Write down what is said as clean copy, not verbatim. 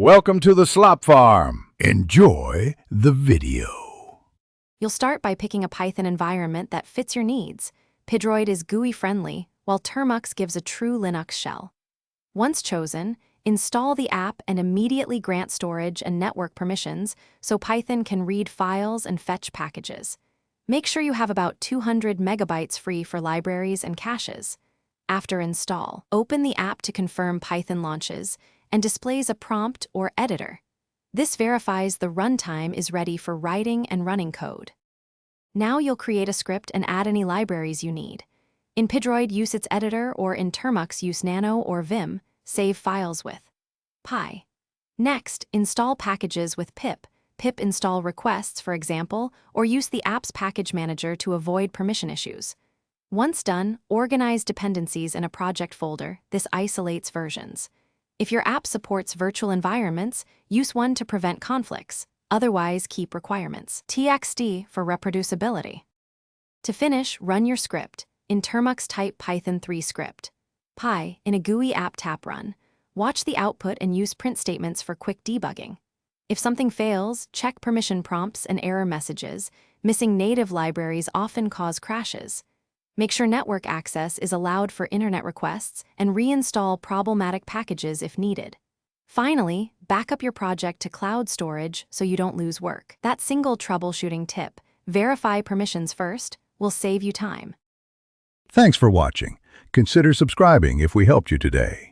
Welcome to the Slop Farm. Enjoy the video. You'll start by picking a Python environment that fits your needs. Pidroid is GUI-friendly, while Termux gives a true Linux shell. Once chosen, install the app and immediately grant storage and network permissions so Python can read files and fetch packages. Make sure you have about 200 megabytes free for libraries and caches. After install, open the app to confirm Python launches and displays a prompt or editor. This verifies the runtime is ready for writing and running code. Now you'll create a script and add any libraries you need. In Pidroid, use its editor, or in Termux, use Nano or Vim, save files with Py. Next, install packages with pip install requests, for example, or use the app's package manager to avoid permission issues. Once done, organize dependencies in a project folder. This isolates versions. If your app supports virtual environments, use one to prevent conflicts. Otherwise, keep requirements. TXT for reproducibility. To finish, run your script. In Termux, type Python 3 script. Py in a GUI app tap run. Watch the output and use print statements for quick debugging. If something fails, check permission prompts and error messages. Missing native libraries often cause crashes. Make sure network access is allowed for internet requests and reinstall problematic packages if needed. Finally, back up your project to cloud storage so you don't lose work. That single troubleshooting tip, verify permissions first, will save you time. Thanks for watching. Consider subscribing if we helped you today.